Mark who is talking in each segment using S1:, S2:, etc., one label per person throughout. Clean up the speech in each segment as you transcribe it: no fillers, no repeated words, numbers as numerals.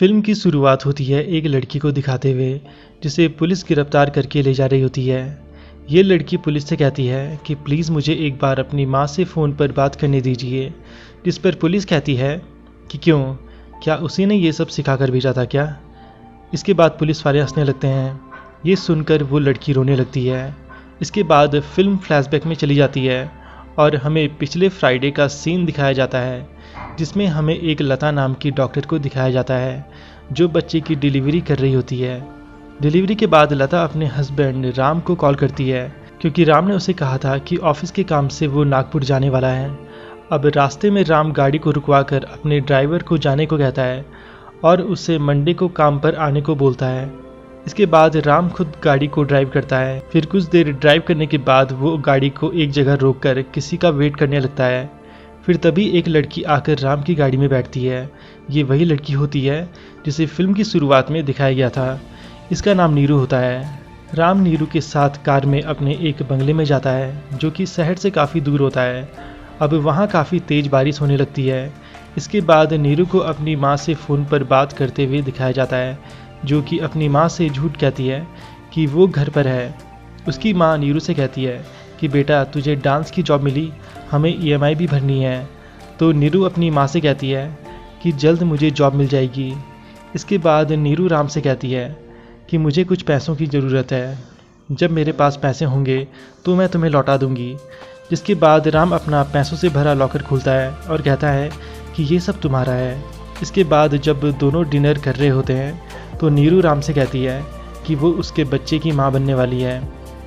S1: Film की शुरुआत होती है एक लड़की को दिखाते हुए जिसे पुलिस गिरफ्तार करके ले जा रही होती है। ये लड़की पुलिस से कहती है कि प्लीज़ मुझे एक बार अपनी माँ से फ़ोन पर बात करने दीजिए, जिस पर पुलिस कहती है कि क्यों, क्या उसी ने ये सब सिखा कर भेजा था क्या। इसके बाद पुलिस वाले हंसने लगते हैं। ये सुनकर वो लड़की रोने लगती है। इसके बाद फिल्म फ्लैशबैक में चली जाती है और हमें पिछले फ्राइडे का सीन दिखाया जाता है, जिसमें हमें एक लता नाम की डॉक्टर को दिखाया जाता है जो बच्चे की डिलीवरी कर रही होती है। डिलीवरी के बाद लता अपने हस्बैंड राम को कॉल करती है क्योंकि राम ने उसे कहा था कि ऑफिस के काम से वो नागपुर जाने वाला है। अब रास्ते में राम गाड़ी को रुकवा कर अपने ड्राइवर को जाने को कहता है और उससे मंडे को काम पर आने को बोलता है। इसके बाद राम खुद गाड़ी को ड्राइव करता है। फिर कुछ देर ड्राइव करने के बाद वो गाड़ी को एक जगह रोककर किसी का वेट करने लगता है। फिर तभी एक लड़की आकर राम की गाड़ी में बैठती है। ये वही लड़की होती है जिसे फिल्म की शुरुआत में दिखाया गया था। इसका नाम नीरू होता है। राम नीरू के साथ कार में अपने एक बंगले में जाता है जो कि शहर से काफ़ी दूर होता है। अब वहाँ काफ़ी तेज़ बारिश होने लगती है। इसके बाद नीरू को अपनी माँ से फ़ोन पर बात करते हुए दिखाया जाता है, जो कि अपनी माँ से झूठ कहती है कि वो घर पर है। उसकी माँ नीरू से कहती है कि बेटा तुझे डांस की जॉब मिली, हमें EMI भी भरनी है। तो नीरू अपनी माँ से कहती है कि जल्द मुझे जॉब मिल जाएगी। इसके बाद नीरू राम से कहती है कि मुझे कुछ पैसों की ज़रूरत है, जब मेरे पास पैसे होंगे तो मैं तुम्हें लौटा दूंगी। जिसके बाद राम अपना पैसों से भरा लॉकर खोलता है और कहता है कि ये सब तुम्हारा है। इसके बाद जब दोनों डिनर कर रहे होते हैं तो नीरू राम से कहती है कि वो उसके बच्चे की माँ बनने वाली है।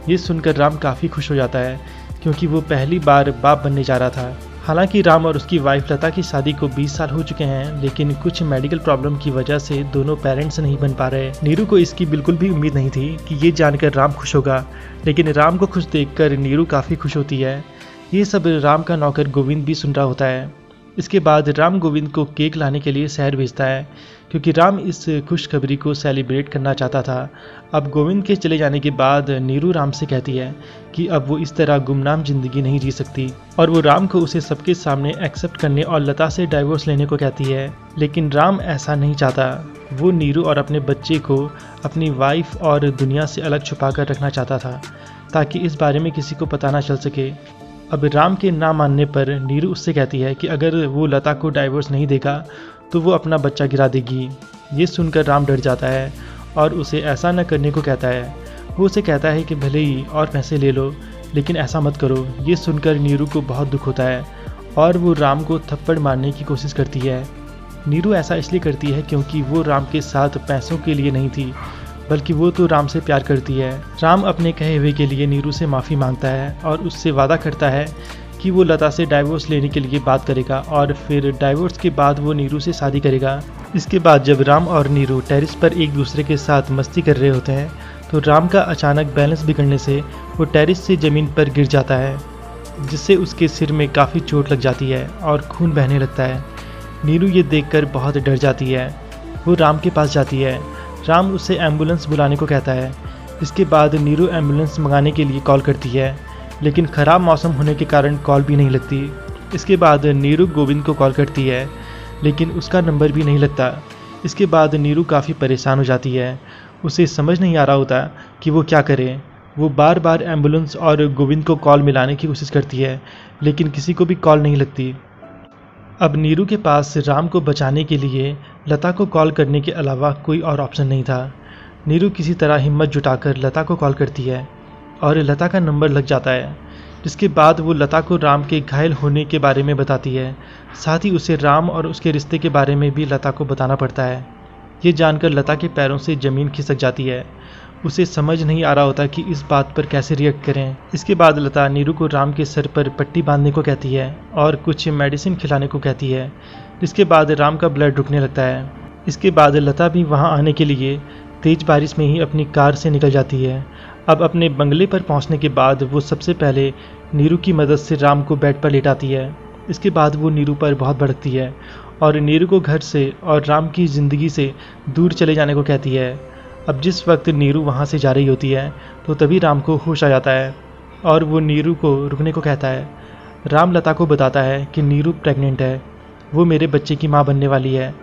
S1: ये सुनकर राम काफ़ी खुश हो जाता है क्योंकि वो पहली बार बाप बनने जा रहा था। हालांकि राम और उसकी वाइफ लता की शादी को 20 साल हो चुके हैं, लेकिन कुछ मेडिकल प्रॉब्लम की वजह से दोनों पेरेंट्स नहीं बन पा रहे। नीरू को इसकी बिल्कुल भी उम्मीद नहीं थी कि ये जानकर राम खुश होगा, लेकिन राम को खुश देखकर नीरू काफ़ी खुश होती है। ये सब राम का नौकर गोविंद भी सुन रहा होता है। इसके बाद राम गोविंद को केक लाने के लिए शहर भेजता है क्योंकि राम इस खुशखबरी को सेलिब्रेट करना चाहता था। अब गोविंद के चले जाने के बाद नीरू राम से कहती है कि अब वो इस तरह गुमनाम जिंदगी नहीं जी सकती और वो राम को उसे सबके सामने एक्सेप्ट करने और लता से डाइवोर्स लेने को कहती है। लेकिन राम ऐसा नहीं चाहता। वो नीरू और अपने बच्चे को अपनी वाइफ और दुनिया से अलग छुपा कर रखना चाहता था ताकि इस बारे में किसी को पता ना चल सके। अब राम के ना मानने पर नीरू उससे कहती है कि अगर वो लता को डाइवोर्स नहीं देगा तो वो अपना बच्चा गिरा देगी। ये सुनकर राम डर जाता है और उसे ऐसा न करने को कहता है। वो उसे कहता है कि भले ही और पैसे ले लो, लेकिन ऐसा मत करो। ये सुनकर नीरू को बहुत दुख होता है और वो राम को थप्पड़ मारने की कोशिश करती है। नीरू ऐसा इसलिए करती है क्योंकि वो राम के साथ पैसों के लिए नहीं थी, बल्कि वो तो राम से प्यार करती है। राम अपने कहे हुए के लिए नीरू से माफ़ी मांगता है और उससे वादा करता है कि वो लता से डाइवोर्स लेने के लिए बात करेगा और फिर डाइवोर्स के बाद वो नीरू से शादी करेगा। इसके बाद जब राम और नीरू टेरिस पर एक दूसरे के साथ मस्ती कर रहे होते हैं तो राम का अचानक बैलेंस बिगड़ने से वो टेरिस से ज़मीन पर गिर जाता है, जिससे उसके सिर में काफ़ी चोट लग जाती है और खून बहने लगता है। नीरू ये देखकर बहुत डर जाती है। वो राम के पास जाती है। राम उसे एम्बुलेंस बुलाने को कहता है। इसके बाद नीरू एम्बुलेंस मंगाने के लिए कॉल करती है, लेकिन ख़राब मौसम होने के कारण कॉल भी नहीं लगती। इसके बाद नीरू गोविंद को कॉल करती है, लेकिन उसका नंबर भी नहीं लगता। इसके बाद नीरू काफ़ी परेशान हो जाती है। उसे समझ नहीं आ रहा होता कि वो क्या करे। वो बार बार एम्बुलेंस और गोविंद को कॉल मिलाने की कोशिश करती है, लेकिन किसी को भी कॉल नहीं लगती। अब नीरू के पास राम को बचाने के लिए लता को कॉल करने के अलावा कोई और ऑप्शन नहीं था। नीरू किसी तरह हिम्मत जुटाकर लता को कॉल करती है और लता का नंबर लग जाता है। जिसके बाद वो लता को राम के घायल होने के बारे में बताती है। साथ ही उसे राम और उसके रिश्ते के बारे में भी लता को बताना पड़ता है। ये जानकर लता के पैरों से ज़मीन खिसक जाती है। उसे समझ नहीं आ रहा होता कि इस बात पर कैसे रिएक्ट करें। इसके बाद लता नीरू को राम के सर पर पट्टी बांधने को कहती है और कुछ मेडिसिन खिलाने को कहती है, जिसके बाद राम का ब्लड रुकने लगता है। इसके बाद लता भी वहां आने के लिए तेज़ बारिश में ही अपनी कार से निकल जाती है। अब अपने बंगले पर पहुंचने के बाद वो सबसे पहले नीरू की मदद से राम को बेड पर लेटाती है। इसके बाद वो नीरू पर बहुत भड़कती है और नीरू को घर से और राम की ज़िंदगी से दूर चले जाने को कहती है। अब जिस वक्त नीरू वहाँ से जा रही होती है तो तभी राम को होश आ जाता है और वो नीरू को रुकने को कहता है। राम लता को बताता है कि नीरू प्रेग्नेंट है, वो मेरे बच्चे की माँ बनने वाली है।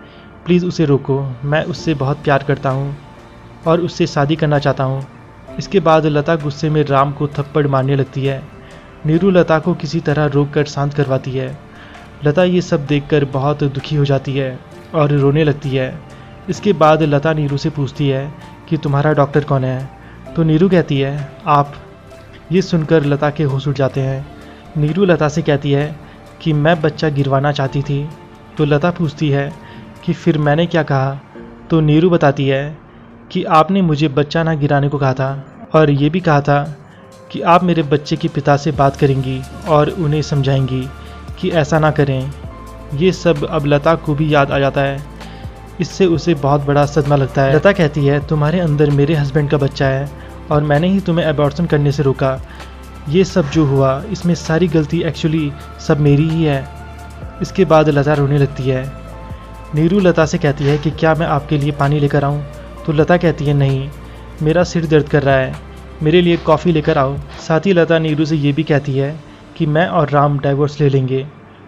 S1: प्लीज़ उसे रोको, मैं उससे बहुत प्यार करता हूँ और उससे शादी करना चाहता हूँ। इसके बाद लता गुस्से में राम को थप्पड़ मारने लगती है। नीरू लता को किसी तरह रोककर शांत करवाती है। लता ये सब देखकर बहुत दुखी हो जाती है और रोने लगती है। इसके बाद लता नीरू से पूछती है कि तुम्हारा डॉक्टर कौन है? तो नीरू कहती है आप। ये सुनकर लता के होश उड़ जाते हैं। नीरू लता से कहती है कि मैं बच्चा गिरवाना चाहती थी। तो लता पूछती है कि फिर मैंने क्या कहा? तो नीरू बताती है कि आपने मुझे बच्चा ना गिराने को कहा था और ये भी कहा था कि आप मेरे बच्चे के पिता से बात करेंगी और उन्हें समझाएंगी कि ऐसा ना करें। ये सब अब लता को भी याद आ जाता है। इससे उसे बहुत बड़ा सदमा लगता है। लता कहती है तुम्हारे अंदर मेरे हस्बैंड का बच्चा है और मैंने ही तुम्हें अबॉर्शन करने से रोका। ये सब जो हुआ इसमें सारी गलती एक्चुअली सब मेरी ही है। इसके बाद लता रोने लगती है। नीरू लता से कहती है कि क्या मैं आपके लिए पानी लेकर आऊँ? तो लता कहती है नहीं, मेरा सिर दर्द कर रहा है, मेरे लिए कॉफ़ी लेकर आओ। साथ ही लता नीरू से ये भी कहती है कि मैं और राम डाइवोर्स ले लेंगे,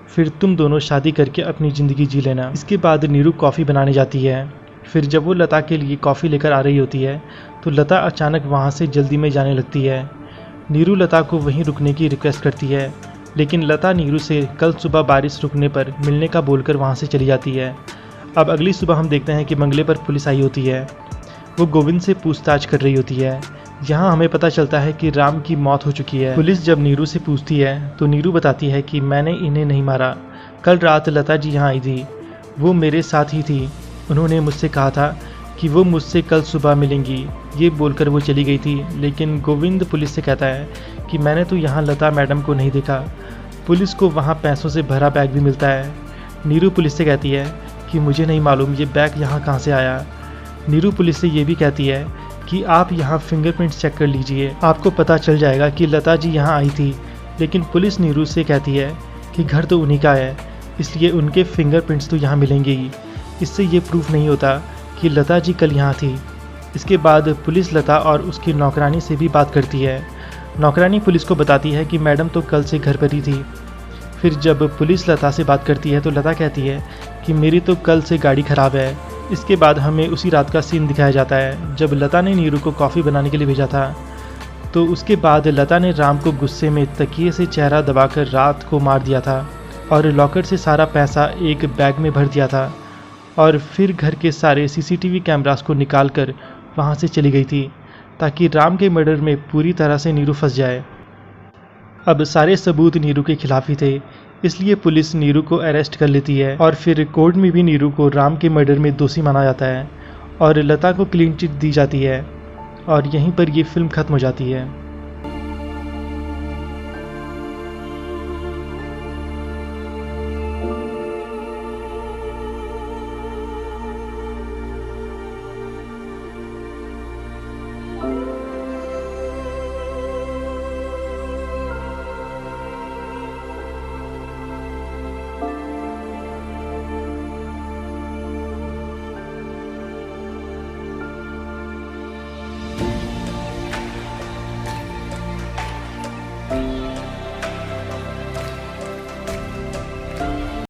S1: फिर तुम दोनों शादी करके अपनी ज़िंदगी जी लेना। इसके बाद नीरू कॉफ़ी बनाने जाती है। फिर जब वो लता के लिए कॉफ़ी लेकर आ रही होती है तो लता अचानक वहाँ से जल्दी में जाने लगती है। नीरू लता को वहीं रुकने की रिक्वेस्ट करती है, लेकिन लता नीरू से कल सुबह बारिश रुकने पर मिलने का बोलकर वहाँ से चली जाती है। अब अगली सुबह हम देखते हैं कि बंगले पर पुलिस आई होती है। वो गोविंद से पूछताछ कर रही होती है। यहाँ हमें पता चलता है कि राम की मौत हो चुकी है। पुलिस जब नीरू से पूछती है तो नीरू बताती है कि मैंने इन्हें नहीं मारा, कल रात लता जी यहाँ आई थी, वो मेरे साथ ही थी। उन्होंने मुझसे कहा था कि वो मुझसे कल सुबह मिलेंगी। ये बोलकर वो चली गई थी। लेकिन गोविंद पुलिस से कहता है कि मैंने तो यहाँ लता मैडम को नहीं देखा। पुलिस को वहाँ पैसों से भरा बैग भी मिलता है। नीरू पुलिस से कहती है कि मुझे नहीं मालूम ये बैग यहाँ कहाँ से आया। नीरू पुलिस से ये भी कहती है कि आप यहाँ फिंगरप्रिंट्स चेक कर लीजिए, आपको पता चल जाएगा कि लता जी यहाँ आई थी। लेकिन पुलिस नीरू से कहती है कि घर तो उन्हीं का है, इसलिए उनके फिंगरप्रिंट्स तो यहाँ मिलेंगे ही। इससे ये प्रूफ नहीं होता कि लता जी कल यहाँ थी। इसके बाद पुलिस लता और उसकी नौकरानी से भी बात करती है। नौकरानी पुलिस को बताती है कि मैडम तो कल से घर पर ही थी। फिर जब पुलिस लता से बात करती है तो लता कहती है कि मेरी तो कल से गाड़ी ख़राब है। इसके बाद हमें उसी रात का सीन दिखाया जाता है जब लता ने नीरू को कॉफ़ी बनाने के लिए भेजा था। तो उसके बाद लता ने राम को गुस्से में तकिए से चेहरा दबाकर रात को मार दिया था और लॉकर से सारा पैसा एक बैग में भर दिया था और फिर घर के सारे सीसीटीवी कैमरास को निकाल कर वहाँ से चली गई थी ताकि राम के मर्डर में पूरी तरह से नीरू फंस जाए। अब सारे सबूत नीरू के खिलाफ ही थे, इसलिए पुलिस नीरू को अरेस्ट कर लेती है और फिर कोर्ट में भी नीरू को राम के मर्डर में दोषी माना जाता है और लता को क्लीन चिट दी जाती है और यहीं पर ये फिल्म ख़त्म हो जाती है।